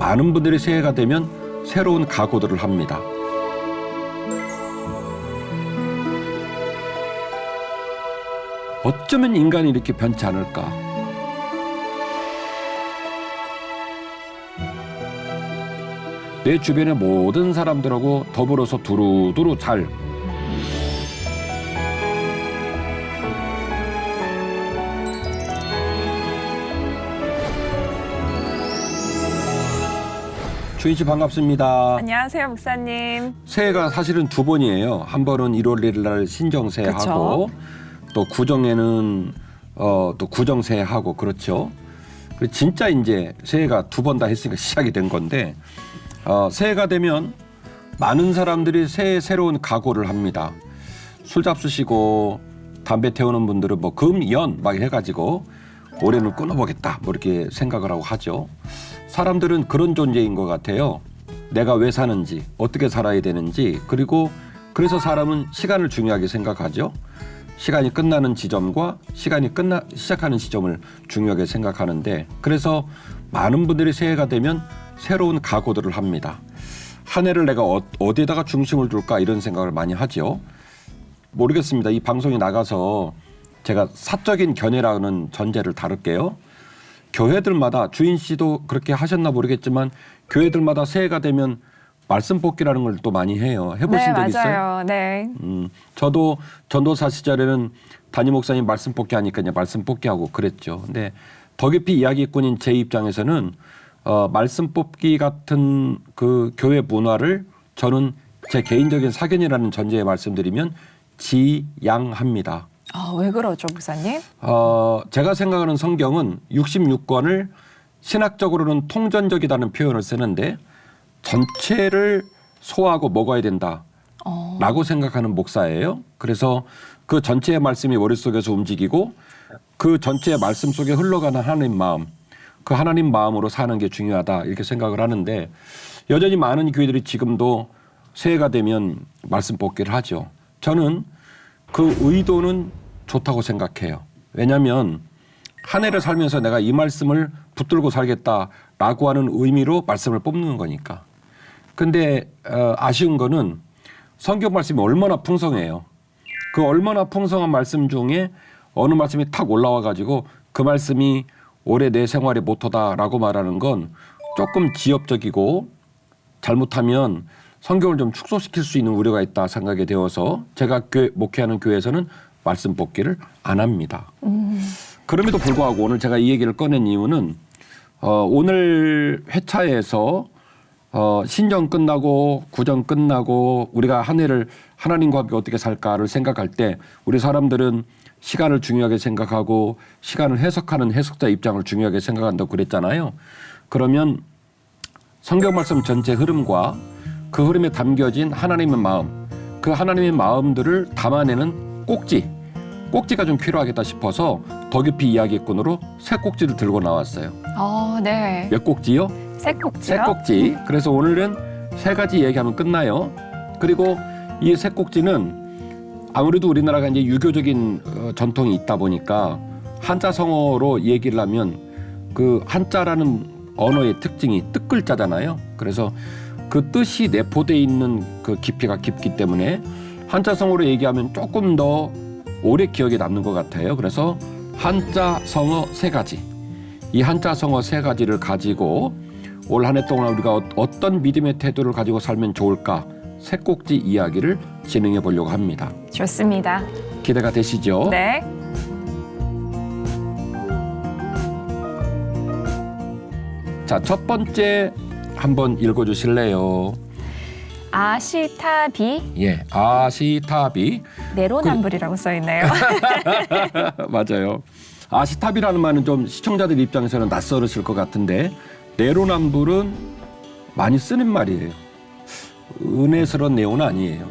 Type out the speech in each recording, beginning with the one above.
많은 분들이 새해가 되면 새로운 각오들을 합니다. 어쩌면 인간이 이렇게 변치 않을까? 내 주변의 모든 사람들하고 더불어서 두루두루 잘 주인 씨 반갑습니다. 안녕하세요, 목사님. 새해가 사실은 두 번이에요. 한 번은 1월 1일 날 신정새하고 또 구정에는 또 구정새하고 그렇죠. 진짜 이제 새해가 두 번 다 했으니까 시작이 된 건데 새해가 되면 많은 사람들이 새해 새로운 각오를 합니다. 술 잡수시고 담배 태우는 분들은 뭐 금, 연 막 해가지고 올해는 끊어보겠다 뭐 이렇게 생각을 하고 하죠. 사람들은 그런 존재인 것 같아요. 내가 왜 사는지, 어떻게 살아야 되는지, 그리고 그래서 사람은 시간을 중요하게 생각하죠. 시간이 끝나는 지점과 시간이 시작하는 지점을 중요하게 생각하는데 그래서 많은 분들이 새해가 되면 새로운 각오들을 합니다. 한 해를 내가 어디에다가 중심을 둘까 이런 생각을 많이 하죠. 모르겠습니다. 이 방송이 나가서 제가 사적인 견해라는 전제를 다룰게요. 교회들마다 주인 씨도 그렇게 하셨나 모르겠지만 교회들마다 새해가 되면 말씀 뽑기라는 걸 또 많이 해요. 해보신 적 있어요? 맞아요. 네. 저도 전도사 시절에는 담임 목사님 말씀 뽑기 하니까 그냥 말씀 뽑기 하고 그랬죠. 근데 더 깊이 이야기꾼인 제 입장에서는 말씀 뽑기 같은 그 교회 문화를 저는 제 개인적인 사견이라는 전제에 말씀드리면 지양합니다. 왜 그러죠, 목사님? 제가 생각하는 성경은 66권을 신학적으로는 통전적이라는 표현을 쓰는데 전체를 소화하고 먹어야 된다라고 생각하는 목사예요. 그래서 그 전체의 말씀이 머릿속에서 움직이고 그 전체의 말씀 속에 흘러가는 하나님 마음, 그 하나님 마음으로 사는 게 중요하다 이렇게 생각을 하는데 여전히 많은 교회들이 지금도 새해가 되면 말씀 뽑기를 하죠. 저는 그 의도는 좋다고 생각해요. 왜냐하면 한 해를 살면서 내가 이 말씀을 붙들고 살겠다라고 하는 의미로 말씀을 뽑는 거니까. 근데 아쉬운 거는 성경 말씀이 얼마나 풍성해요. 그 얼마나 풍성한 말씀 중에 어느 말씀이 탁 올라와 가지고 그 말씀이 올해 내 생활의 모토다라고 말하는 건 조금 지엽적이고 잘못하면 성경을 좀 축소시킬 수 있는 우려가 있다 생각이 되어서 제가 목회하는 교회에서는 말씀 뽑기를 안 합니다. 그럼에도 불구하고 오늘 제가 이 얘기를 꺼낸 이유는 오늘 회차에서 신정 끝나고 구정 끝나고 우리가 한 해를 하나님과 함께 어떻게 살까를 생각할 때 우리 사람들은 시간을 중요하게 생각하고 시간을 해석하는 해석자 입장을 중요하게 생각한다고 그랬잖아요. 그러면 성경 말씀 전체 흐름과 그 흐름에 담겨진 하나님의 마음, 그 하나님의 마음들을 담아내는 꼭지가 좀 필요하겠다 싶어서 더 깊이 이야기꾼으로 새 꼭지를 들고 나왔어요. 네. 몇 꼭지요? 새 꼭지요? 새 꼭지. 그래서 오늘은 세 가지 얘기하면 끝나요. 그리고 이 새 꼭지는 아무래도 우리나라가 이제 유교적인 전통이 있다 보니까 한자성어로 얘기를 하면 그 한자라는 언어의 특징이 뜻글자잖아요. 그래서 그 뜻이 내포되어 있는 그 깊이가 깊기 때문에 한자성어로 얘기하면 조금 더 오래 기억에 남는 것 같아요. 그래서 한자성어 세 가지. 이 한자성어 세 가지를 가지고 올 한 해 동안 우리가 어떤 믿음의 태도를 가지고 살면 좋을까 새 꼭지 이야기를 진행해 보려고 합니다. 좋습니다. 기대가 되시죠? 네. 자, 첫 번째 한번 읽어주실래요? 아시타비 예, 아시타비. 내로남불이라고 써 있네요. 맞아요. 아시타비라는 말은 좀 시청자들 입장에서는 낯설으실 것 같은데 내로남불은 많이 쓰는 말이에요. 은혜스러운 내용은 아니에요.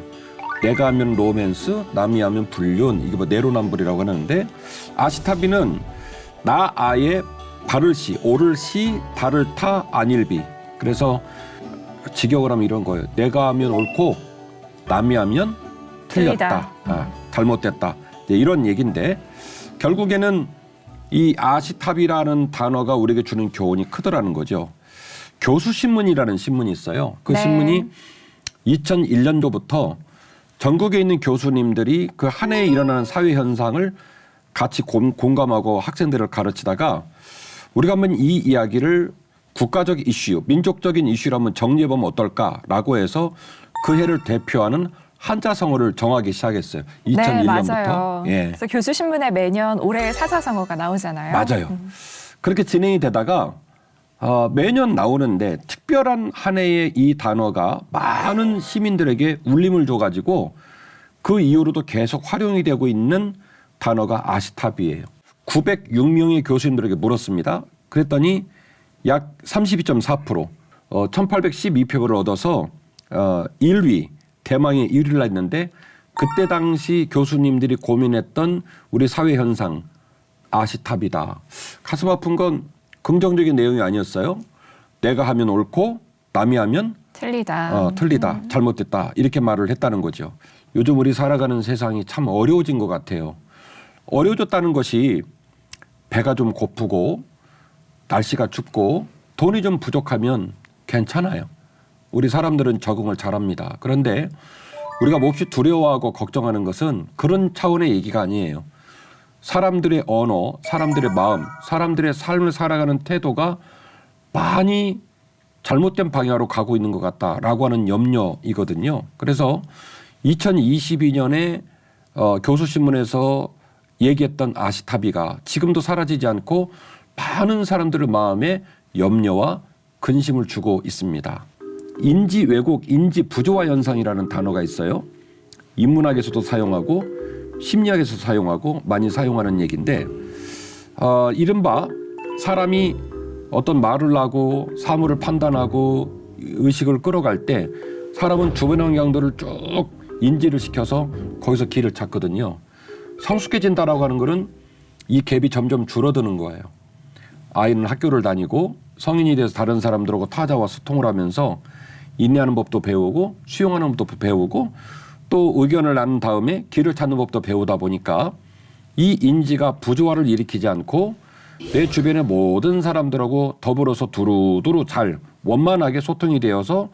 내가 하면 로맨스, 남이 하면 불륜, 이게 뭐 내로남불이라고 하는데 아시타비는 나 아예 바를 시, 옳을 시, 다를 타, 안일비. 그래서 직역을 하면 이런 거예요. 내가 하면 옳고 남이 하면 틀렸다. 잘못됐다. 이런 얘기인데 결국에는 이 아시탑이라는 단어가 우리에게 주는 교훈이 크더라는 거죠. 교수신문이라는 신문이 있어요. 그 네. 신문이 2001년도부터 전국에 있는 교수님들이 그 한 해에 일어나는 사회 현상을 같이 공감하고 학생들을 가르치다가 우리가 한번 이 이야기를 국가적 이슈, 민족적인 이슈로 한번 정리해보면 어떨까라고 해서 그 해를 대표하는 한자성어를 정하기 시작했어요. 2001년부터. 네, 맞아요. 예. 그래서 교수신문에 매년 올해의 사자성어가 나오잖아요. 맞아요. 그렇게 진행이 되다가 매년 나오는데 특별한 한 해의 이 단어가 많은 시민들에게 울림을 줘가지고 그 이후로도 계속 활용이 되고 있는 단어가 아시탑이에요. 906명의 교수님들에게 물었습니다. 그랬더니 약 32.4%, 1812표를 얻어서 1위, 대망의 1위를 했는데 그때 당시 교수님들이 고민했던 우리 사회 현상 아시탑이다. 가슴 아픈 건 긍정적인 내용이 아니었어요. 내가 하면 옳고 남이 하면 틀리다. 틀리다. 잘못됐다. 이렇게 말을 했다는 거죠. 요즘 우리 살아가는 세상이 참 어려워진 것 같아요. 어려워졌다는 것이 배가 좀 고프고 날씨가 춥고 돈이 좀 부족하면 괜찮아요. 우리 사람들은 적응을 잘합니다. 그런데 우리가 몹시 두려워하고 걱정하는 것은 그런 차원의 얘기가 아니에요. 사람들의 언어, 사람들의 마음, 사람들의 삶을 살아가는 태도가 많이 잘못된 방향으로 가고 있는 것 같다라고 하는 염려이거든요. 그래서 2022년에 교수신문에서 얘기했던 아시타비가 지금도 사라지지 않고 많은 사람들의 마음에 염려와 근심을 주고 있습니다. 인지 왜곡, 인지 부조화 현상이라는 단어가 있어요. 인문학에서도 사용하고 심리학에서도 사용하고 많이 사용하는 얘기인데 이른바 사람이 어떤 말을 하고 사물을 판단하고 의식을 끌어갈 때 사람은 주변 환경들을 쭉 인지를 시켜서 거기서 길을 찾거든요. 성숙해진다라고 하는 거는 이 갭이 점점 줄어드는 거예요. 아이는 학교를 다니고 성인이 돼서 다른 사람들하고 타자와 소통을 하면서 인내하는 법도 배우고 수용하는 법도 배우고 또 의견을 나눈 다음에 길을 찾는 법도 배우다 보니까 이 인지가 부조화를 일으키지 않고 내 주변의 모든 사람들하고 더불어서 두루두루 잘 원만하게 소통이 되어서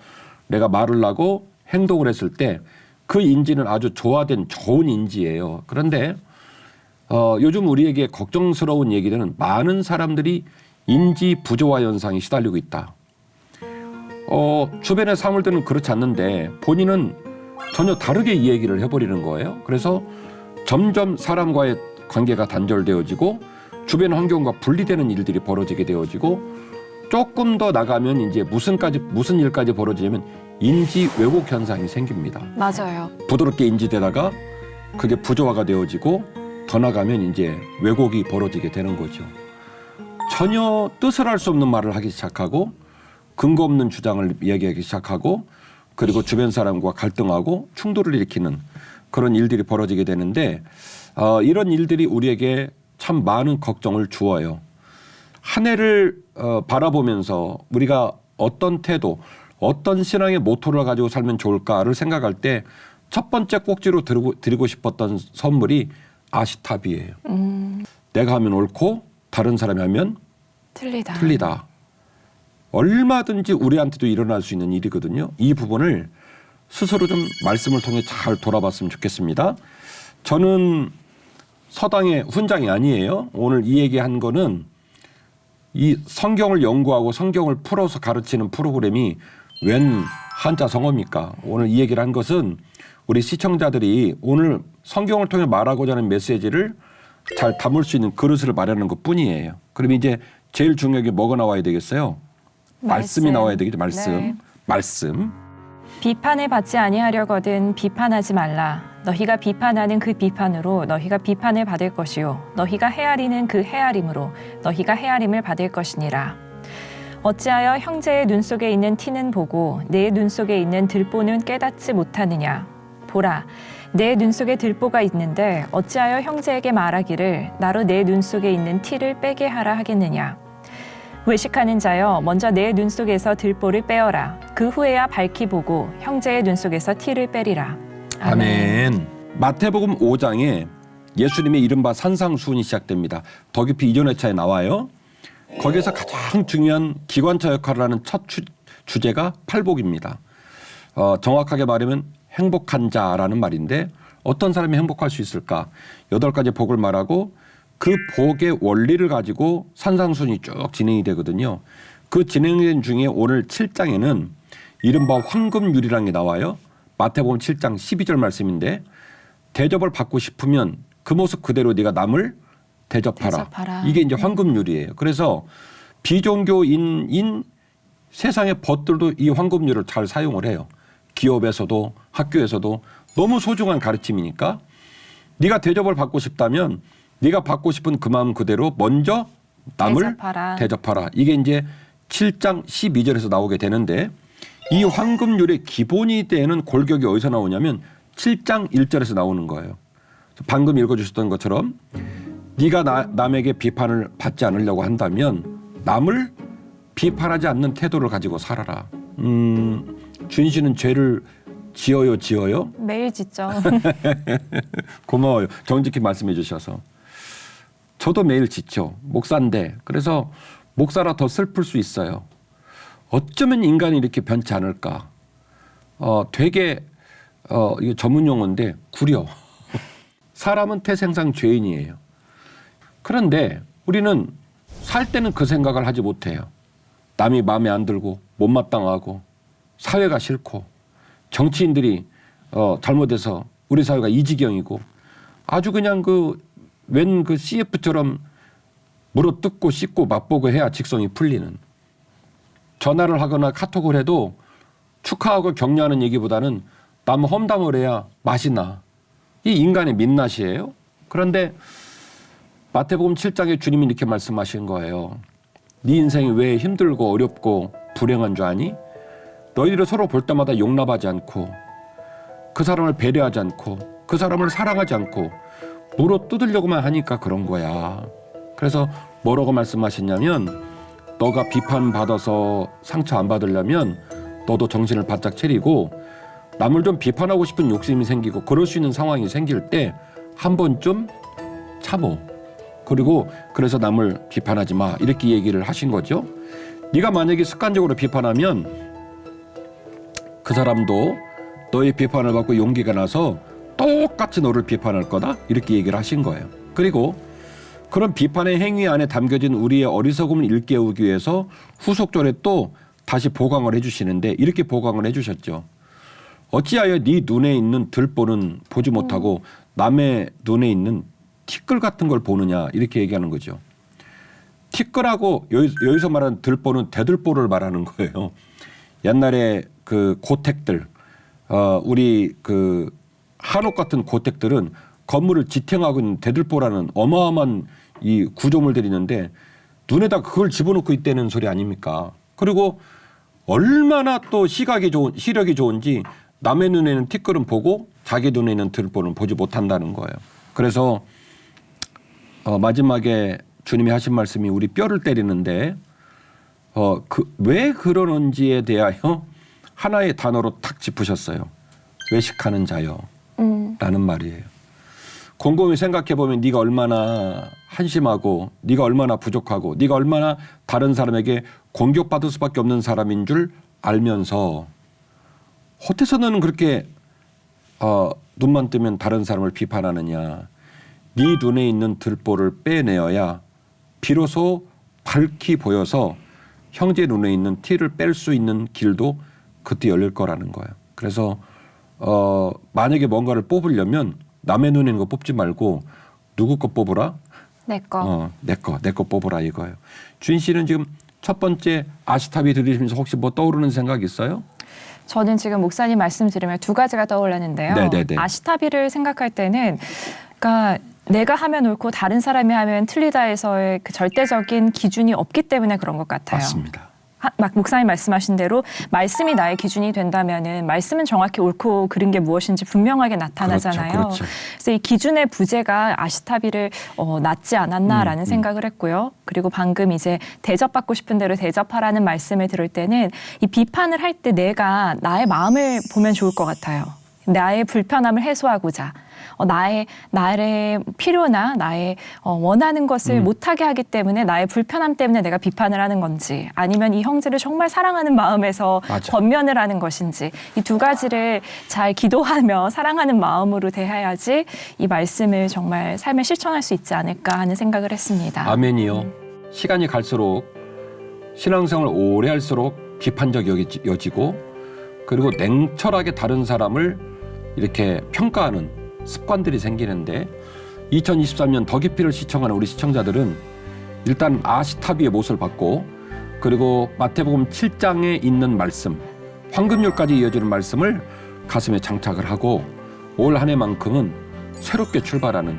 내가 말을 하고 행동을 했을 때 그 인지는 아주 조화된 좋은 인지예요. 그런데 요즘 우리에게 걱정스러운 얘기는 많은 사람들이 인지 부조화 현상에 시달리고 있다. 주변의 사물들은 그렇지 않는데 본인은 전혀 다르게 이 얘기를 해버리는 거예요. 그래서 점점 사람과의 관계가 단절되어지고 주변 환경과 분리되는 일들이 벌어지게 되어지고 조금 더 나가면 이제 무슨 일까지 벌어지냐면 인지 왜곡 현상이 생깁니다. 맞아요. 부드럽게 인지되다가 그게 부조화가 되어지고 더 나가면 이제 왜곡이 벌어지게 되는 거죠. 전혀 뜻을 알 수 없는 말을 하기 시작하고 근거 없는 주장을 이야기하기 시작하고 그리고 주변 사람과 갈등하고 충돌을 일으키는 그런 일들이 벌어지게 되는데 이런 일들이 우리에게 참 많은 걱정을 주어요. 한 해를 바라보면서 우리가 어떤 태도, 어떤 신앙의 모토를 가지고 살면 좋을까를 생각할 때 첫 번째 꼭지로 드리고 싶었던 선물이 아시탑이에요. 내가 하면 옳고 다른 사람이 하면 틀리다. 얼마든지 우리한테도 일어날 수 있는 일이거든요. 이 부분을 스스로 좀 말씀을 통해 잘 돌아봤으면 좋겠습니다. 저는 서당의 훈장이 아니에요. 오늘 이 얘기한 거는 이 성경을 연구하고 성경을 풀어서 가르치는 프로그램이 웬 한자 성어입니까? 오늘 이 얘기를 한 것은 우리 시청자들이 오늘 성경을 통해 말하고자 하는 메시지를 잘 담을 수 있는 그릇을 마련하는 것 뿐이에요. 그럼 이제 제일 중요한 게 뭐가 나와야 되겠어요? 말씀이 나와야 되겠죠. 말씀. 비판을 받지 아니하려거든 비판하지 말라. 너희가 비판하는 그 비판으로 너희가 비판을 받을 것이요 너희가 헤아리는 그 헤아림으로 너희가 헤아림을 받을 것이니라. 어찌하여 형제의 눈 속에 있는 티는 보고 내 눈 속에 있는 들보는 깨닫지 못하느냐. 보라, 내 눈 속에 들보가 있는데 어찌하여 형제에게 말하기를 나로 내 눈 속에 있는 티를 빼게 하라 하겠느냐. 외식하는 자여 먼저 내 눈 속에서 들보를 빼어라. 그 후에야 밝히 보고 형제의 눈 속에서 티를 빼리라. 아멘. 마태복음 5장에 예수님의 이른바 산상수훈이 시작됩니다. 더 깊이 이전 회차에 나와요. 거기서 가장 중요한 기관차 역할을 하는 첫 주제가 팔복입니다. 정확하게 말하면 행복한 자라는 말인데 어떤 사람이 행복할 수 있을까? 8가지 복을 말하고 그 복의 원리를 가지고 산상순이 쭉 진행이 되거든요. 그 진행된 중에 오늘 7장에는 이른바 황금률이라는 게 나와요. 마태복음 7장 12절 말씀인데 대접을 받고 싶으면 그 모습 그대로 네가 남을 대접하라. 이게 이제 황금률이에요. 그래서 비종교인인 세상의 벗들도 이 황금률을 잘 사용을 해요. 기업에서도 학교에서도 너무 소중한 가르침이니까 네가 대접을 받고 싶다면 네가 받고 싶은 그 마음 그대로 먼저 남을 대접하라. 이게 이제 7장 12절에서 나오게 되는데 이 황금률의 기본이 되는 골격이 어디서 나오냐면 7장 1절에서 나오는 거예요. 방금 읽어주셨던 것처럼 네가 남에게 비판을 받지 않으려고 한다면 남을 비판하지 않는 태도를 가지고 살아라. 준 씨는 죄를 지어요? 매일 짓죠. 고마워요. 정직히 말씀해 주셔서. 저도 매일 짓죠. 목사인데. 그래서 목사라 더 슬플 수 있어요. 어쩌면 인간이 이렇게 변치 않을까. 되게 이거 전문 용어인데 구려. 사람은 태생상 죄인이에요. 그런데 우리는 살 때는 그 생각을 하지 못해요. 남이 마음에 안 들고 못마땅하고 사회가 싫고 정치인들이 잘못해서 우리 사회가 이 지경이고 아주 그냥 웬 CF처럼 물어뜯고 씻고 맛보고 해야 직성이 풀리는. 전화를 하거나 카톡을 해도 축하하고 격려하는 얘기보다는 남 험담을 해야 맛이 나. 이 인간의 민낯이에요. 그런데 마태복음 7장에 주님이 이렇게 말씀하신 거예요. 네 인생이 왜 힘들고 어렵고 불행한 줄 아니? 너희들이 서로 볼 때마다 용납하지 않고 그 사람을 배려하지 않고 그 사람을 사랑하지 않고 물어뜯으려고만 하니까 그런 거야. 그래서 뭐라고 말씀하셨냐면 너가 비판받아서 상처 안 받으려면 너도 정신을 바짝 차리고 남을 좀 비판하고 싶은 욕심이 생기고 그럴 수 있는 상황이 생길 때 한 번쯤 참어. 그리고 그래서 남을 비판하지 마. 이렇게 얘기를 하신 거죠. 네가 만약에 습관적으로 비판하면 그 사람도 너의 비판을 받고 용기가 나서 똑같이 너를 비판할 거다. 이렇게 얘기를 하신 거예요. 그리고 그런 비판의 행위 안에 담겨진 우리의 어리석음을 일깨우기 위해서 후속절에 또 다시 보강을 해주시는데 이렇게 보강을 해주셨죠. 어찌하여 네 눈에 있는 들보는 보지 못하고 남의 눈에 있는 티끌 같은 걸 보느냐 이렇게 얘기하는 거죠. 티끌하고 여기서 말하는 들보는 대들보를 말하는 거예요. 옛날에 그 고택들 우리 그 한옥 같은 고택들은 건물을 지탱하고 있는 대들보라는 어마어마한 이 구조물들이 있는데 눈에다 그걸 집어넣고 있다는 소리 아닙니까? 그리고 얼마나 또 시력이 좋은지 남의 눈에는 티끌은 보고 자기 눈에는 들보는 보지 못한다는 거예요. 그래서 마지막에 주님이 하신 말씀이 우리 뼈를 때리는데 왜 그러는지에 대하여 하나의 단어로 탁 짚으셨어요. 외식하는 자요. 라는 말이에요. 곰곰이 생각해보면 네가 얼마나 한심하고 네가 얼마나 부족하고 네가 얼마나 다른 사람에게 공격받을 수밖에 없는 사람인 줄 알면서 어때서 너는 그렇게 눈만 뜨면 다른 사람을 비판하느냐. 네 눈에 있는 들보를 빼내어야 비로소 밝히 보여서 형제 눈에 있는 티를 뺄 수 있는 길도 그때 열릴 거라는 거예요. 그래서 만약에 뭔가를 뽑으려면 남의 눈에 있는 거 뽑지 말고 누구 거 뽑으라? 내 거. 내 거 뽑으라 이거예요. 준 씨는 지금 첫 번째 아시타비 들으시면서 혹시 뭐 떠오르는 생각 있어요? 저는 지금 목사님 말씀 들으면 두 가지가 떠올랐는데요. 네네네. 아시타비를 생각할 때는 그러니까 내가 하면 옳고 다른 사람이 하면 틀리다에서의 그 절대적인 기준이 없기 때문에 그런 것 같아요. 맞습니다. 막 목사님 말씀하신 대로 말씀이 나의 기준이 된다면은 말씀은 정확히 옳고 그른 게 무엇인지 분명하게 나타나잖아요. 그렇죠. 그래서 이 기준의 부재가 아시타비를 낳지 않았나라는 생각을 했고요. 그리고 방금 이제 대접받고 싶은 대로 대접하라는 말씀을 들을 때는 이 비판을 할 때 내가 나의 마음을 보면 좋을 것 같아요. 나의 불편함을 해소하고자 나의 필요나 나의 원하는 것을 못하게 하기 때문에 나의 불편함 때문에 내가 비판을 하는 건지 아니면 이 형제를 정말 사랑하는 마음에서 맞아. 권면을 하는 것인지 이 두 가지를 잘 기도하며 사랑하는 마음으로 대해야지 이 말씀을 정말 삶에 실천할 수 있지 않을까 하는 생각을 했습니다. 아멘이요. 시간이 갈수록 신앙생활을 오래 할수록 비판적 여지고 그리고 냉철하게 다른 사람을 이렇게 평가하는 습관들이 생기는데 2023년 더 깊이를 시청하는 우리 시청자들은 일단 아시타비의 못을 받고 그리고 마태복음 7장에 있는 말씀 황금률까지 이어지는 말씀을 가슴에 장착을 하고 올 한 해만큼은 새롭게 출발하는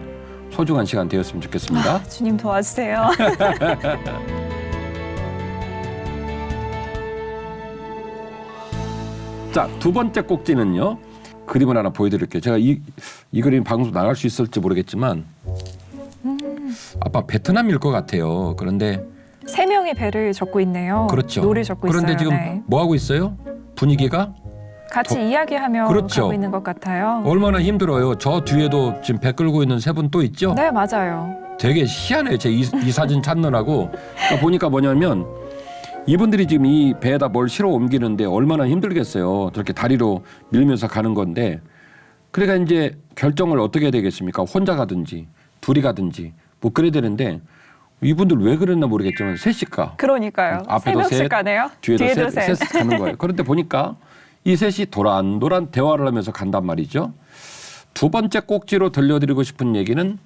소중한 시간 되었으면 좋겠습니다. 주님 도와주세요. 자, 두 번째 꼭지는요. 그림을 하나 보여드릴게요. 제가 이 그림 방송 나갈 수 있을지 모르겠지만 아빠 베트남일 것 같아요. 그런데 3명의 배를 적고 있네요. 그렇죠. 노를 적고 그런데 있어요. 지금 네. 뭐 하고 있어요? 분위기가 같이 이야기하며 그렇죠. 가고 있는 것 같아요. 얼마나 힘들어요. 저 뒤에도 지금 배 끌고 있는 세 분 또 있죠? 네, 맞아요. 되게 희한해요. 제 이 사진 찾느라고. 그러니까 보니까 뭐냐면 이분들이 지금 이 배에다 뭘 실어 옮기는데 얼마나 힘들겠어요. 저렇게 다리로 밀면서 가는 건데 그러니까 이제 결정을 어떻게 해야 되겠습니까? 혼자 가든지 둘이 가든지 뭐 그래야 되는데 이분들 왜 그랬나 모르겠지만 셋이 가. 그러니까요. 앞에도 3명씩 셋, 가네요. 뒤에도 셋 가는 거예요. 그런데 보니까 이 셋이 도란도란 대화를 하면서 간단 말이죠. 두 번째 꼭지로 들려드리고 싶은 얘기는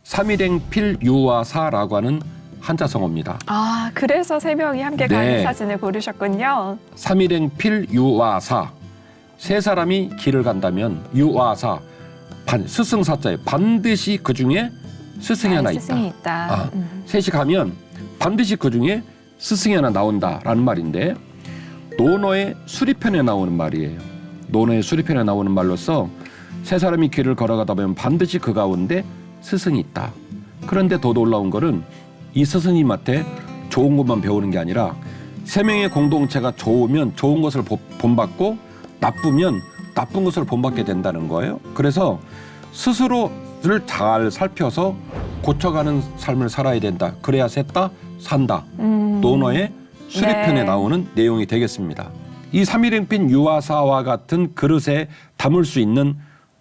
삼일행 필유화사라고 하는 한자성어입니다. 아, 그래서 3명이 함께 네. 가는 사진을 고르셨군요. 삼일행 필유화사. 세 사람이 길을 간다면 유화사 스승사자에 반드시 그 중에 스승이 하나 있다. 스승이 있다. 셋이 가면 반드시 그 중에 스승이 하나 나온다라는 말인데 논어의 수리편에 나오는 말이에요. 논어의 수리편에 나오는 말로서 세 사람이 길을 걸어가다 보면 반드시 그 가운데 스승이 있다. 그런데 더 놀라운 거는 이 스승님한테 좋은 것만 배우는 게 아니라 세 명의 공동체가 좋으면 좋은 것을 본받고 나쁘면 나쁜 것을 본받게 된다는 거예요. 그래서 스스로를 잘 살펴서 고쳐가는 삶을 살아야 된다. 그래야 셋 다 산다. 논어의 수리편에 네. 나오는 내용이 되겠습니다. 이 삼일행필 유화사와 같은 그릇에 담을 수 있는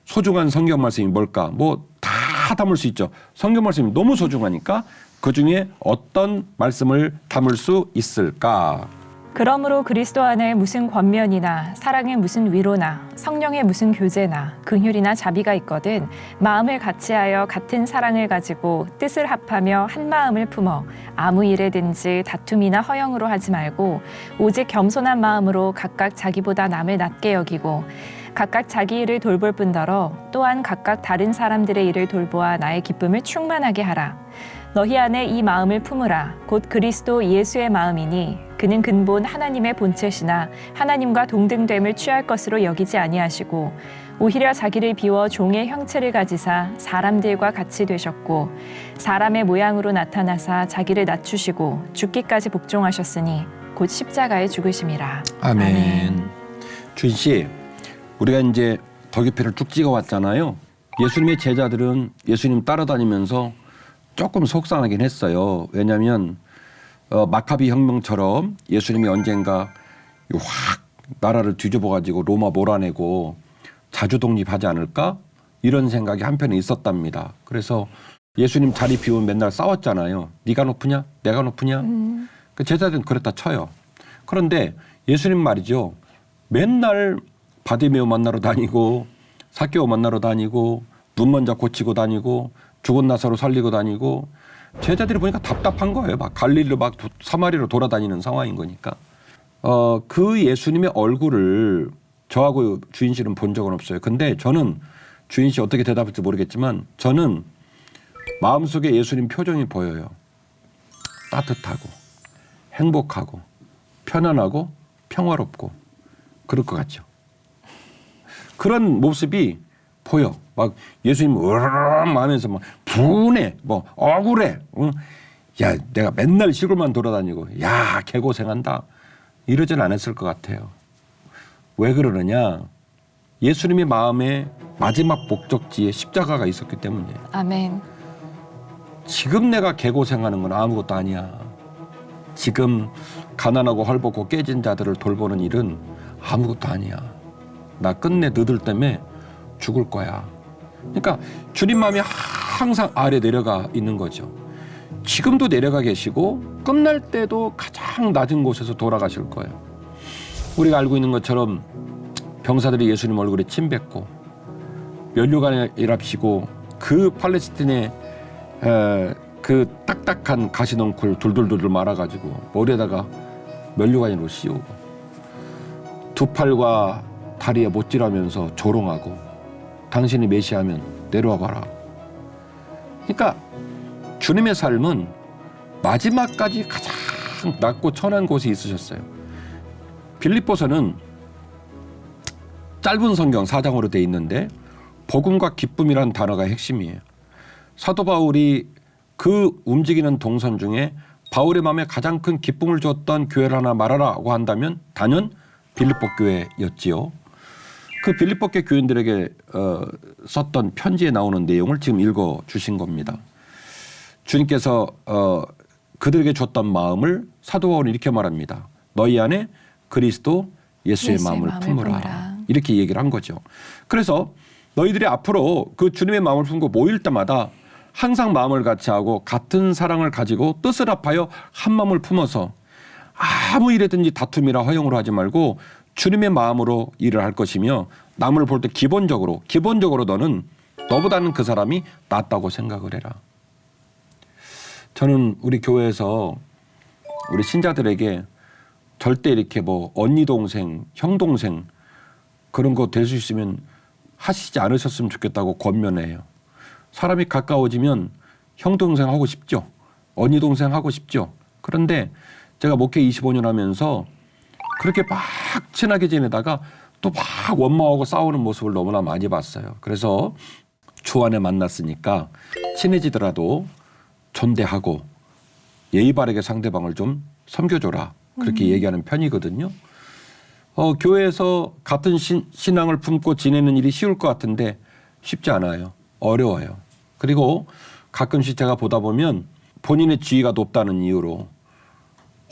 소중한 성경 말씀이 뭘까? 뭐 다 담을 수 있죠. 성경 말씀이 너무 소중하니까 그중에 어떤 말씀을 담을 수 있을까? 그러므로 그리스도 안에 무슨 권면이나 사랑의 무슨 위로나 성령의 무슨 교제나 긍휼이나 자비가 있거든 마음을 같이하여 같은 사랑을 가지고 뜻을 합하며 한 마음을 품어 아무 일에든지 다툼이나 허영으로 하지 말고 오직 겸손한 마음으로 각각 자기보다 남을 낮게 여기고 각각 자기 일을 돌볼 뿐더러 또한 각각 다른 사람들의 일을 돌보아 나의 기쁨을 충만하게 하라. 너희 안에 이 마음을 품으라. 곧 그리스도 예수의 마음이니 그는 근본 하나님의 본체시나 하나님과 동등됨을 취할 것으로 여기지 아니하시고 오히려 자기를 비워 종의 형체를 가지사 사람들과 같이 되셨고 사람의 모양으로 나타나사 자기를 낮추시고 죽기까지 복종하셨으니 곧 십자가에 죽으심이라. 아멘. 주인 씨, 우리가 이제 더 깊이를 쭉 찍어왔잖아요. 예수님의 제자들은 예수님 따라다니면서 조금 속상하긴 했어요. 왜냐하면 마카비 혁명처럼 예수님이 언젠가 확 나라를 뒤집어가지고 로마 몰아내고 자주 독립하지 않을까? 이런 생각이 한편에 있었답니다. 그래서 예수님 자리 비우면 맨날 싸웠잖아요. 네가 높으냐? 내가 높으냐? 그 제자들은 그랬다 쳐요. 그런데 예수님 말이죠. 맨날 바디메오 만나러 다니고 삭개오 만나러 다니고 눈 먼저 고치고 다니고 죽은 나사로 살리고 다니고 제자들이 보니까 답답한 거예요. 막 갈릴리로 막 사마리로 돌아다니는 상황인 거니까. 그 예수님의 얼굴을 저하고 주인 씨는 본 적은 없어요. 근데 저는 주인 씨 어떻게 대답할지 모르겠지만 저는 마음속에 예수님 표정이 보여요. 따뜻하고 행복하고 편안하고 평화롭고 그럴 것 같죠. 그런 모습이 보여. 막 예수님 으르렁 하면서 막 분해, 뭐 억울해. 응? 야, 내가 맨날 시골만 돌아다니고 야, 개고생한다. 이러진 않았을 것 같아요. 왜 그러느냐? 예수님의 마음에 마지막 목적지에 십자가가 있었기 때문이에요. 아멘. 지금 내가 개고생하는 건 아무것도 아니야. 지금 가난하고 헐벗고 깨진 자들을 돌보는 일은 아무것도 아니야. 나 끝내 너들 때문에 죽을 거야. 그러니까 주님 마음이 항상 아래 내려가 있는 거죠. 지금도 내려가 계시고 끝날 때도 가장 낮은 곳에서 돌아가실 거예요. 우리가 알고 있는 것처럼 병사들이 예수님 얼굴에 침 뱉고 면류관이랍시고 그 팔레스틴의 그 딱딱한 가시넝쿨 둘둘둘 말아가지고 머리에다가 면류관으로 씌우고 두 팔과 다리에 못질하면서 조롱하고 당신이 메시아면 내려와 봐라. 그러니까 주님의 삶은 마지막까지 가장 낮고 천한 곳에 있으셨어요. 빌립보서는 짧은 성경 4장으로 돼 있는데 복음과 기쁨이라는 단어가 핵심이에요. 사도 바울이 그 움직이는 동선 중에 바울의 마음에 가장 큰 기쁨을 줬던 교회를 하나 말하라고 한다면 단연 빌립보 교회였지요. 그 빌립보 교회 교인들에게 썼던 편지에 나오는 내용을 지금 읽어주신 겁니다. 주님께서 그들에게 줬던 마음을 사도 바울은 이렇게 말합니다. 너희 안에 그리스도 예수의 마음을 품으라. 이렇게 얘기를 한 거죠. 그래서 너희들이 앞으로 그 주님의 마음을 품고 모일 때마다 항상 마음을 같이 하고 같은 사랑을 가지고 뜻을 합하여 한 마음을 품어서 아무 일에든지 다툼이라 허용으로 하지 말고 주님의 마음으로 일을 할 것이며 남을 볼 때 기본적으로 너는 너보다는 그 사람이 낫다고 생각을 해라. 저는 우리 교회에서 우리 신자들에게 절대 이렇게 뭐 언니 동생, 형 동생 그런 거 될 수 있으면 하시지 않으셨으면 좋겠다고 권면해요. 사람이 가까워지면 형 동생 하고 싶죠. 언니 동생 하고 싶죠. 그런데 제가 목회 25년 하면서 그렇게 막 친하게 지내다가 또 막 원망하고 싸우는 모습을 너무나 많이 봤어요. 그래서 주 안에 만났으니까 친해지더라도 존대하고 예의 바르게 상대방을 좀 섬겨줘라. 그렇게 얘기하는 편이거든요. 교회에서 같은 신앙을 품고 지내는 일이 쉬울 것 같은데 쉽지 않아요. 어려워요. 그리고 가끔씩 제가 보다 보면 본인의 지위가 높다는 이유로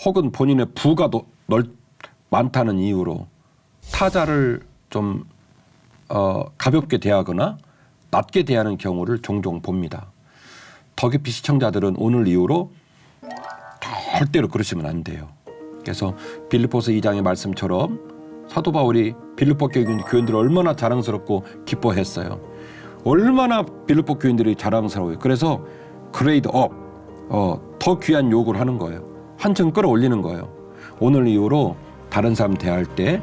혹은 본인의 부가 많다는 이유로 타자를 좀 가볍게 대하거나 낮게 대하는 경우를 종종 봅니다. 더 깊이 시청자들은 오늘 이후로 절대로 그러시면 안 돼요. 그래서 빌립보서 2장의 말씀처럼 사도 바울이 빌립보 교인들을 얼마나 자랑스럽고 기뻐했어요. 얼마나 빌립보 교인들이 자랑스러워요. 그래서 그레이드 업, 더 귀한 요구를 하는 거예요. 한층 끌어올리는 거예요. 오늘 이후로 다른 사람 대할 때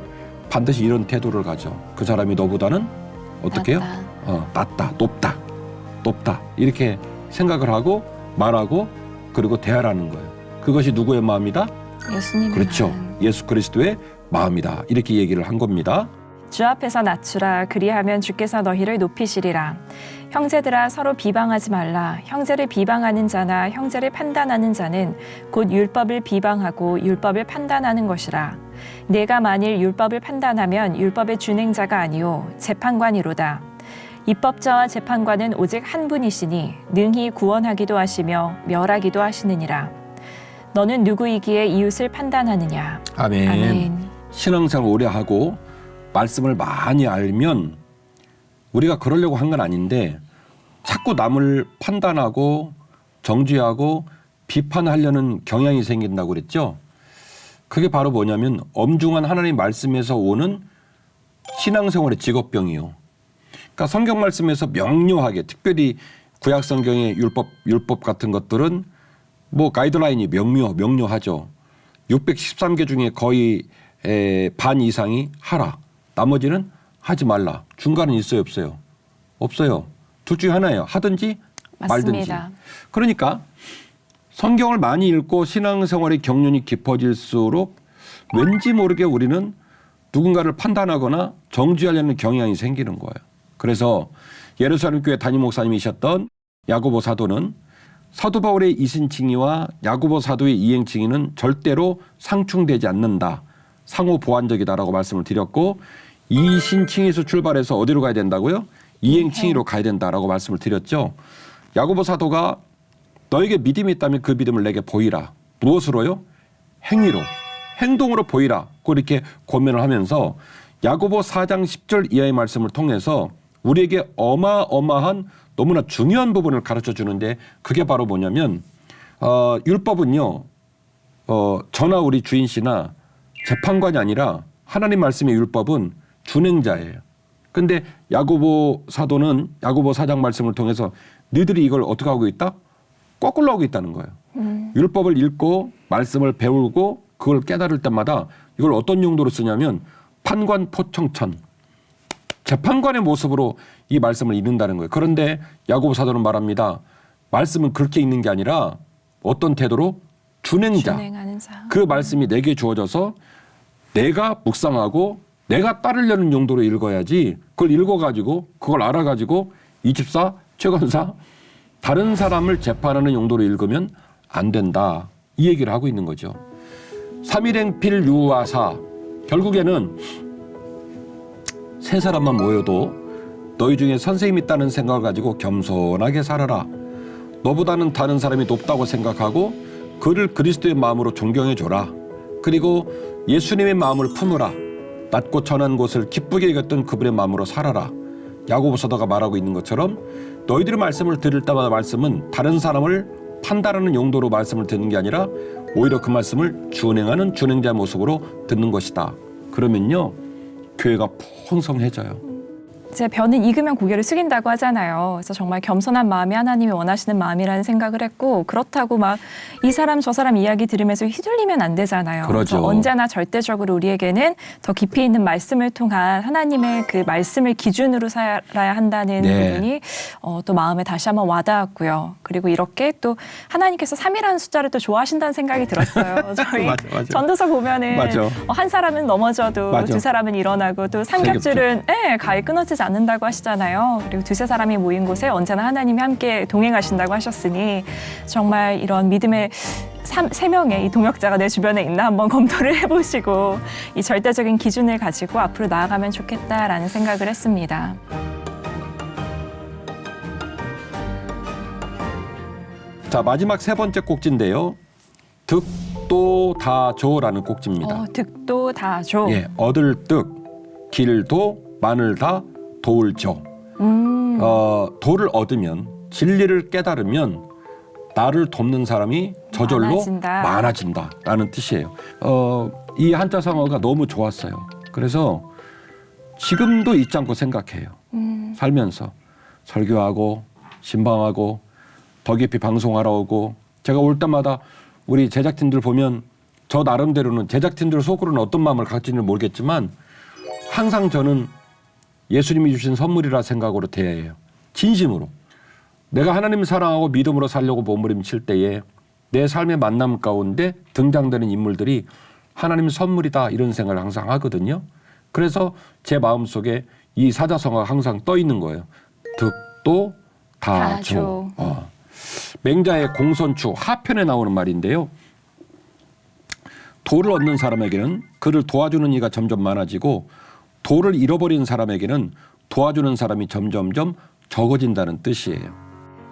반드시 이런 태도를 가져. 그 사람이 너보다는 어떻게 해요? 낫다, 높다 이렇게 생각을 하고 말하고 그리고 대하라는 거예요. 그것이 누구의 마음이다? 예수님의 그렇죠. 마음. 예수 그리스도의 마음이다. 이렇게 얘기를 한 겁니다. 주 앞에서 낮추라. 그리하면 주께서 너희를 높이시리라. 형제들아 서로 비방하지 말라. 형제를 비방하는 자나 형제를 판단하는 자는 곧 율법을 비방하고 율법을 판단하는 것이라. 내가 만일 율법을 판단하면 율법의 준행자가 아니요 재판관이로다. 입법자와 재판관은 오직 한 분이시니 능히 구원하기도 하시며 멸하기도 하시느니라. 너는 누구이기에 이웃을 판단하느냐. 아멘. 아멘. 신앙생활 오래 하고 말씀을 많이 알면 우리가 그러려고 한 건 아닌데 자꾸 남을 판단하고 정죄하고 비판하려는 경향이 생긴다고 그랬죠. 그게 바로 뭐냐면 엄중한 하나님 말씀에서 오는 신앙생활의 직업병이요. 그러니까 성경 말씀에서 명료하게 특별히 구약 성경의 율법 같은 것들은 뭐 가이드라인이 명료하죠. 613개 중에 거의 반 이상이 하라. 나머지는 하지 말라. 중간은 있어요, 없어요? 없어요. 둘 중에 하나예요. 하든지 말든지. 맞습니다. 그러니까 성경을 많이 읽고 신앙생활의 경륜이 깊어질수록 왠지 모르게 우리는 누군가를 판단하거나 정죄하려는 경향이 생기는 거예요. 그래서 예루살렘 교회 담임 목사님이셨던 야고보 사도는 사도 바울의 이신칭의와 야고보 사도의 이행칭의는 절대로 상충되지 않는다. 상호 보완적이다라고 말씀을 드렸고 이신칭에서 출발해서 어디로 가야 된다고요? 이행칭의로 가야 된다라고 말씀을 드렸죠. 야고보 사도가 너에게 믿음이 있다면 그 믿음을 내게 보이라. 무엇으로요? 행위로, 행동으로 보이라. 그렇게 권면을 하면서 야고보 4장 10절 이하의 말씀을 통해서 우리에게 어마어마한 너무나 중요한 부분을 가르쳐 주는데 그게 바로 뭐냐면 율법은요. 저나 우리 주인 씨나 재판관이 아니라 하나님 말씀의 율법은 준행자예요. 근데 야고보 사도는 야고보 4장 말씀을 통해서 너희들이 이걸 어떻게 하고 있다? 거꾸로 하고 있다는 거예요. 율법을 읽고 말씀을 배우고 그걸 깨달을 때마다 이걸 어떤 용도로 쓰냐면 판관 포청천 재판관의 모습으로 이 말씀을 읽는다는 거예요. 그런데 야고보 사도는 말합니다. 말씀은 그렇게 읽는 게 아니라 어떤 태도로 준행자. 그 말씀이 내게 주어져서 내가 묵상하고 내가 따르려는 용도로 읽어야지 그걸 읽어가지고 그걸 알아가지고 이집사, 최건사 다른 사람을 재판하는 용도로 읽으면 안 된다. 이 얘기를 하고 있는 거죠. 삼일행필 유아사 결국에는 세 사람만 모여도 너희 중에 선생님 있다는 생각을 가지고 겸손하게 살아라. 너보다는 다른 사람이 높다고 생각하고 그를 그리스도의 마음으로 존경해 줘라. 그리고 예수님의 마음을 품으라. 낮고 천한 곳을 기쁘게 여겼던 그분의 마음으로 살아라. 야고보 사도가 말하고 있는 것처럼 너희들의 말씀을 들을 때마다 말씀은 다른 사람을 판단하는 용도로 말씀을 듣는 게 아니라 오히려 그 말씀을 준행하는 준행자의 모습으로 듣는 것이다. 그러면요 교회가 풍성해져요. 제 변은 익으면 고개를 숙인다고 하잖아요. 그래서 정말 겸손한 마음이 하나님이 원하시는 마음이라는 생각을 했고 그렇다고 막 이 사람 저 사람 이야기 들으면서 휘둘리면 안 되잖아요. 그렇죠. 언제나 절대적으로 우리에게는 더 깊이 있는 말씀을 통한 하나님의 그 말씀을 기준으로 살아야 한다는 부분이 또 마음에 다시 한번 와닿았고요. 그리고 이렇게 또 하나님께서 3이라는 숫자를 또 좋아하신다는 생각이 들었어요. 저희 맞아. 전도서 보면은 한 사람은 넘어져도 두 사람은 일어나고 또 삼겹줄은 가히 끊어지지 않는다고 하시잖아요. 그리고 두세 사람이 모인 곳에 언제나 하나님이 함께 동행하신다고 하셨으니 정말 이런 믿음의 세 명의 이 동역자가 내 주변에 있나 한번 검토를 해보시고 이 절대적인 기준을 가지고 앞으로 나아가면 좋겠다라는 생각을 했습니다. 자 마지막 세 번째 꼭지인데요. 득도 다조라는 꼭지입니다. 득도 다조. 예, 얻을 득, 길도, 마늘 다, 도울 조. 도를 얻으면 진리를 깨달으면 나를 돕는 사람이 저절로 많아진다라는 뜻이에요. 이 한자 상어가 너무 좋았어요. 그래서 지금도 잊지 않고 생각해요. 살면서 설교하고 신방하고 더 깊이 방송하러 오고 제가 올 때마다 우리 제작진들 보면 저 나름대로는 제작진들 속으로는 어떤 마음을 갖지는 모르겠지만 항상 저는 예수님이 주신 선물이라 생각으로 대해요. 진심으로. 내가 하나님을 사랑하고 믿음으로 살려고 몸부림칠 때에 내 삶의 만남 가운데 등장되는 인물들이 하나님 선물이다 이런 생각을 항상 하거든요. 그래서 제 마음속에 이 사자성어가 항상 떠 있는 거예요. 득도 다조. 맹자의 공손추 하편에 나오는 말인데요. 도를 얻는 사람에게는 그를 도와주는 이가 점점 많아지고 도를 잃어버린 사람에게는 도와주는 사람이 점점점 적어진다는 뜻이에요.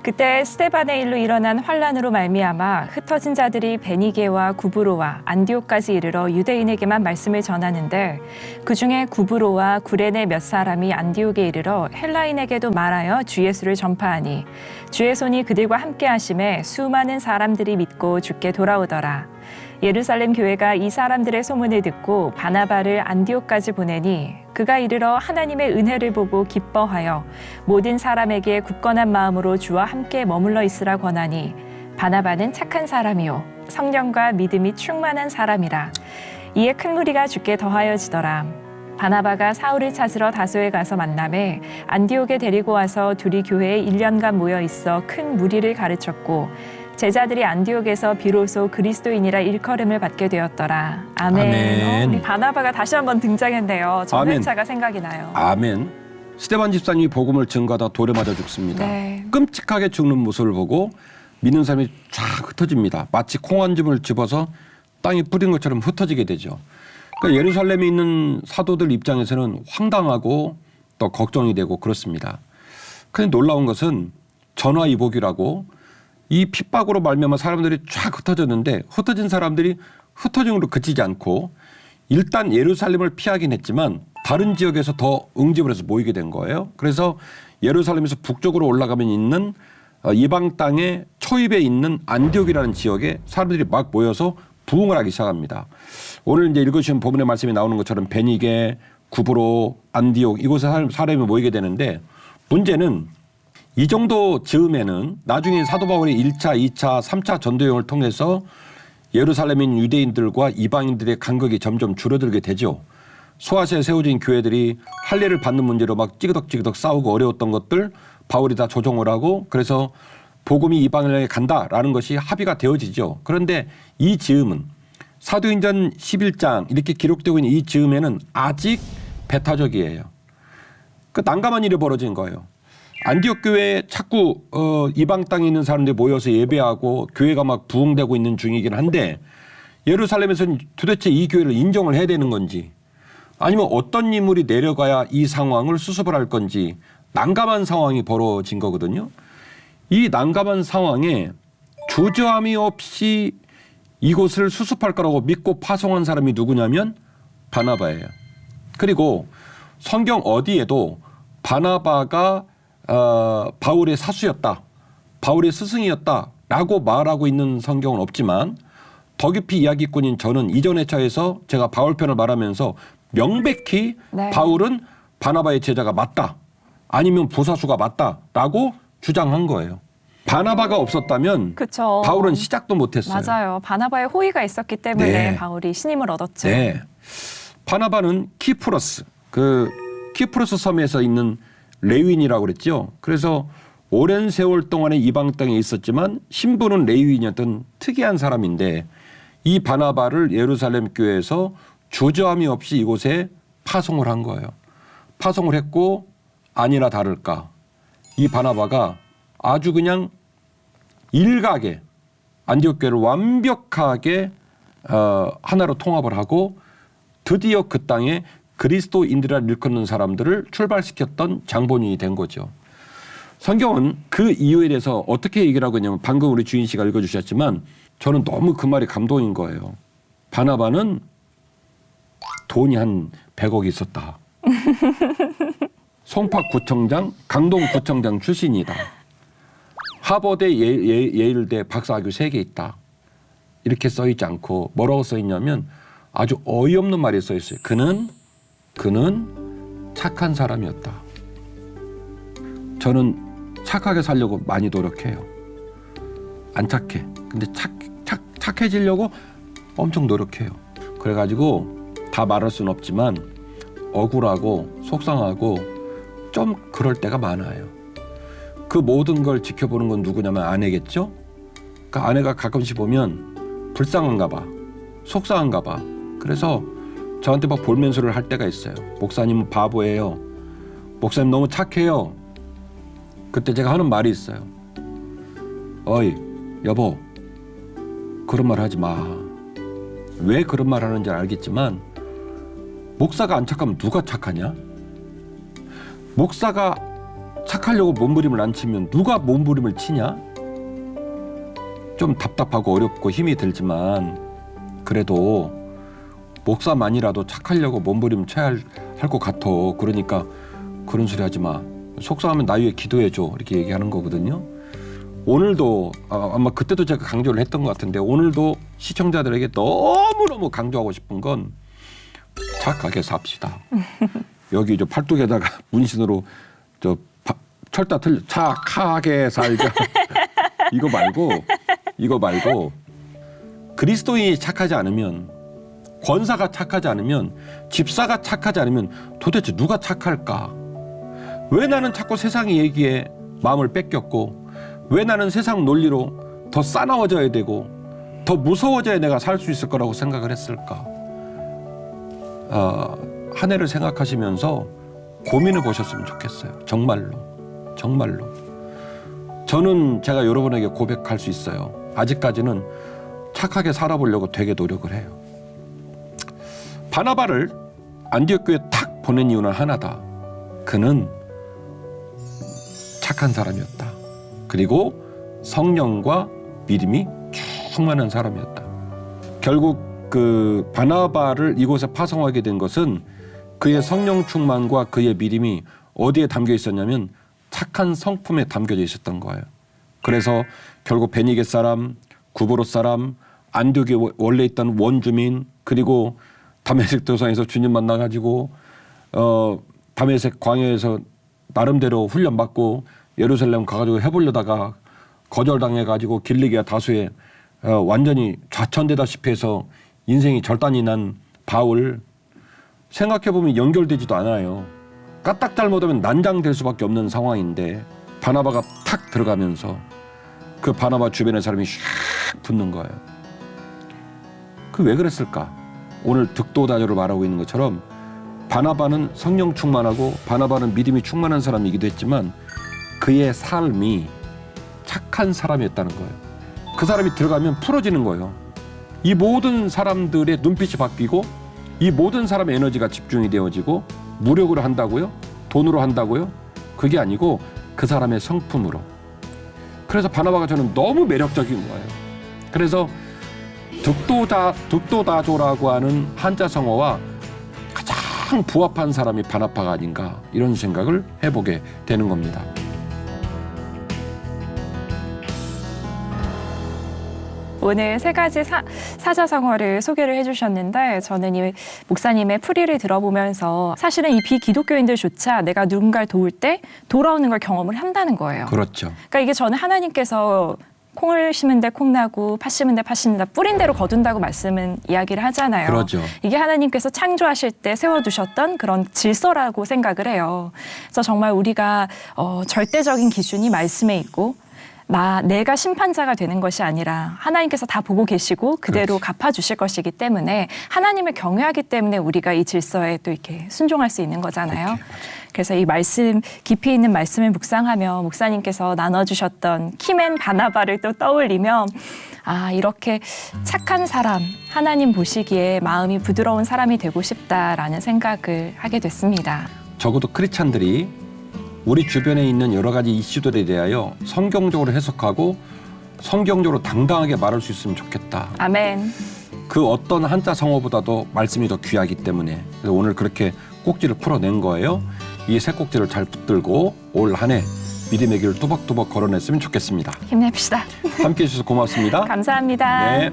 그때 스데반의 일로 일어난 환란으로 말미암아 흩어진 자들이 베니게와 구브로와 안디옥까지 이르러 유대인에게만 말씀을 전하는데 그중에 구브로와 구레네 몇 사람이 안디옥에 이르러 헬라인에게도 말하여 주 예수를 전파하니 주의 손이 그들과 함께 하심에 수많은 사람들이 믿고 주께 돌아오더라. 예루살렘 교회가 이 사람들의 소문을 듣고 바나바를 안디옥까지 보내니 그가 이르러 하나님의 은혜를 보고 기뻐하여 모든 사람에게 굳건한 마음으로 주와 함께 머물러 있으라 권하니 바나바는 착한 사람이요 성령과 믿음이 충만한 사람이라. 이에 큰 무리가 주께 더하여지더라. 바나바가 사울을 찾으러 다소에 가서 만나매 안디옥에 데리고 와서 둘이 교회에 1년간 모여 있어 큰 무리를 가르쳤고 제자들이 안디옥에서 비로소 그리스도인이라 일컬음을 받게 되었더라. 아멘. 우리 바나바가 다시 한번 등장했네요. 전회차가 생각이 나요. 아멘. 스데반 집사님이 복음을 증거하다 돌에 맞아 죽습니다. 끔찍하게 죽는 모습을 보고 믿는 사람이 쫙 흩어집니다. 마치 콩 한 줌을 집어서 땅에 뿌린 것처럼 흩어지게 되죠. 그러니까 예루살렘에 있는 사도들 입장에서는 황당하고 또 걱정이 되고 그렇습니다. 그런데 놀라운 것은 전화위복이라고 이 핍박으로 말미암아 사람들이 쫙 흩어졌는데 흩어진 사람들이 흩어짐으로 그치지 않고 일단 예루살렘을 피하긴 했지만 다른 지역에서 더 응집을 해서 모이게 된 거예요. 그래서 예루살렘에서 북쪽으로 올라가면 있는 이방 땅의 초입에 있는 안디옥이라는 지역에 사람들이 막 모여서 부흥을 하기 시작합니다. 오늘 이제 읽으시는 본문의 말씀이 나오는 것처럼 베니게, 구브로, 안디옥 이곳에 사람이 모이게 되는데 문제는 이 정도 즈음에는 나중에 사도 바울이 1차, 2차, 3차 전도여행을 통해서 예루살렘에 있는 유대인들과 이방인들의 간극이 점점 줄어들게 되죠. 소아시아에 세워진 교회들이 할례를 받는 문제로 막 찌그덕찌그덕 싸우고 어려웠던 것들 바울이 다 조정을 하고 그래서 복음이 이방인에게 간다라는 것이 합의가 되어지죠. 그런데 이 즈음은 사도행전 11장 이렇게 기록되고 있는 이 즈음에는 아직 배타적이에요. 그 난감한 일이 벌어진 거예요. 안디옥 교회에 자꾸 이방 땅에 있는 사람들이 모여서 예배하고 교회가 막 부흥되고 있는 중이긴 한데 예루살렘에서는 도대체 이 교회를 인정을 해야 되는 건지 아니면 어떤 인물이 내려가야 이 상황을 수습을 할 건지 난감한 상황이 벌어진 거거든요. 이 난감한 상황에 주저함이 없이 이곳을 수습할 거라고 믿고 파송한 사람이 누구냐면 바나바예요. 그리고 성경 어디에도 바나바가 바울의 사수였다, 바울의 스승이었다라고 말하고 있는 성경은 없지만 더 깊이 이야기꾼인 저는 이전 회차에서 제가 바울 편을 말하면서 명백히 네. 바울은 바나바의 제자가 맞다, 아니면 부사수가 맞다라고 주장한 거예요. 바나바가 없었다면 그쵸. 바울은 시작도 못했어요. 맞아요. 바나바의 호의가 있었기 때문에 네. 바울이 신임을 얻었죠. 네. 바나바는 키프로스, 그 키프로스 섬에서 있는 레위인이라고 그랬죠. 그래서 오랜 세월 동안에 이방 땅에 있었지만 신분은 레위인이었던 특이한 사람인데 이 바나바를 예루살렘 교회에서 주저함이 없이 이곳에 파송을 한 거예요. 파송을 했고 아니나 다를까 이 바나바가 아주 그냥 일각에 안디옥 교회를 완벽하게 하나로 통합을 하고 드디어 그 땅에 그리스도인들이라 일컫는 사람들을 출발시켰던 장본인이 된 거죠. 성경은 그 이유에 대해서 어떻게 얘기를 하고 있냐면 방금 우리 주인 씨가 읽어주셨지만 저는 너무 그 말이 감동인 거예요. 바나바는 돈이 한 100억이 있었다. 송파구청장, 강동구청장 출신이다. 하버대, 예일대 박사학위 3개 있다. 이렇게 써있지 않고 뭐라고 써있냐면 아주 어이없는 말이 써있어요. 그는 착한 사람이었다. 저는 착하게 살려고 많이 노력해요. 안 착해. 근데 착해지려고 엄청 노력해요. 그래가지고 다 말할 수는 없지만 억울하고 속상하고 좀 그럴 때가 많아요. 그 모든 걸 지켜보는 건 누구냐면 아내겠죠? 그 아내가 가끔씩 보면 불쌍한가 봐. 속상한가 봐. 그래서 저한테 막 볼멘소를 할 때가 있어요. 목사님은 바보예요. 목사님 너무 착해요. 그때 제가 하는 말이 있어요. 어이 여보, 그런 말 하지 마. 왜 그런 말 하는지 알겠지만 목사가 안 착하면 누가 착하냐? 목사가 착하려고 몸부림을 안 치면 누가 몸부림을 치냐? 좀 답답하고 어렵고 힘이 들지만 그래도 목사만이라도 착하려고 몸부림 쳐야 할 것 같아. 그러니까 그런 소리 하지 마. 속상하면 나 위해 기도해줘. 이렇게 얘기하는 거거든요. 오늘도 아마 그때도 제가 강조를 했던 것 같은데 오늘도 시청자들에게 너무너무 강조하고 싶은 건 착하게 삽시다. 여기 저 팔뚝에다가 문신으로 저 철다 틀려 착하게 살자. 이거 말고 그리스도인이 착하지 않으면, 권사가 착하지 않으면, 집사가 착하지 않으면 도대체 누가 착할까? 왜 나는 자꾸 세상의 얘기에 마음을 뺏겼고, 왜 나는 세상 논리로 더 싸나워져야 되고 더 무서워져야 내가 살 수 있을 거라고 생각을 했을까? 한 해를 생각하시면서 고민해 보셨으면 좋겠어요. 정말로. 저는 제가 여러분에게 고백할 수 있어요. 아직까지는 착하게 살아보려고 되게 노력을 해요. 바나바를 안디옥 교회에 탁 보낸 이유는 하나다. 그는 착한 사람이었다. 그리고 성령과 믿음이 충만한 사람이었다. 결국 그 바나바를 이곳에 파송하게 된 것은 그의 성령 충만과 그의 믿음이 어디에 담겨 있었냐면 착한 성품에 담겨져 있었던 거예요. 그래서 결국 베니게 사람, 구브로 사람, 안디옥에 원래 있던 원주민, 그리고 다메섹 도상에서 주님 만나가지고 다메섹 광야에서 나름대로 훈련받고 예루살렘 가가지고 해보려다가 거절당해가지고 길리기아 다수에 완전히 좌천되다시피 해서 인생이 절단이 난 바울, 생각해보면 연결되지도 않아요. 까딱 잘못하면 난장될 수밖에 없는 상황인데 바나바가 탁 들어가면서 그 바나바 주변의 사람이 샥 붙는 거예요. 그 왜 그랬을까? 오늘 득도다조를 말하고 있는 것처럼 바나바는 성령 충만하고 바나바는 믿음이 충만한 사람이기도 했지만 그의 삶이 착한 사람이었다는 거예요. 그 사람이 들어가면 풀어지는 거예요. 이 모든 사람들의 눈빛이 바뀌고 이 모든 사람의 에너지가 집중이 되어지고 무력으로 한다고요? 돈으로 한다고요? 그게 아니고 그 사람의 성품으로. 그래서 바나바가 저는 너무 매력적인 거예요. 그래서 득도다조라고 하는 한자 성어와 가장 부합한 사람이 바나바가 아닌가 이런 생각을 해보게 되는 겁니다. 오늘 세 가지 사자성어를 소개를 해주셨는데 저는 이 목사님의 풀이를 들어보면서 사실은 이 비기독교인들조차 내가 누군가를 도울 때 돌아오는 걸 경험을 한다는 거예요. 그렇죠. 그러니까 이게 저는 하나님께서 콩을 심은 데 콩 나고 팥 심은 데 팥 심는다, 뿌린 대로 거둔다고 말씀은 이야기를 하잖아요. 그렇죠. 이게 하나님께서 창조하실 때 세워두셨던 그런 질서라고 생각을 해요. 그래서 정말 우리가 절대적인 기준이 말씀에 있고 내가 심판자가 되는 것이 아니라 하나님께서 다 보고 계시고 그대로 그렇지. 갚아주실 것이기 때문에 하나님을 경외하기 때문에 우리가 이 질서에 또 이렇게 순종할 수 있는 거잖아요. 그렇게, 그래서 이 말씀, 깊이 있는 말씀을 묵상하며 목사님께서 나눠주셨던 키맨 바나바를 또 떠올리며 이렇게 착한 사람, 하나님 보시기에 마음이 부드러운 사람이 되고 싶다라는 생각을 하게 됐습니다. 적어도 크리스찬들이 우리 주변에 있는 여러 가지 이슈들에 대하여 성경적으로 해석하고 성경적으로 당당하게 말할 수 있으면 좋겠다. 아멘. 그 어떤 한자 성어보다도 말씀이 더 귀하기 때문에 그래서 오늘 그렇게 꼭지를 풀어낸 거예요. 이 세 꼭지를 잘 붙들고 올 한 해 믿음의 길을 또박또박 걸어냈으면 좋겠습니다. 힘냅시다. 함께해 주셔서 고맙습니다. 감사합니다. 네.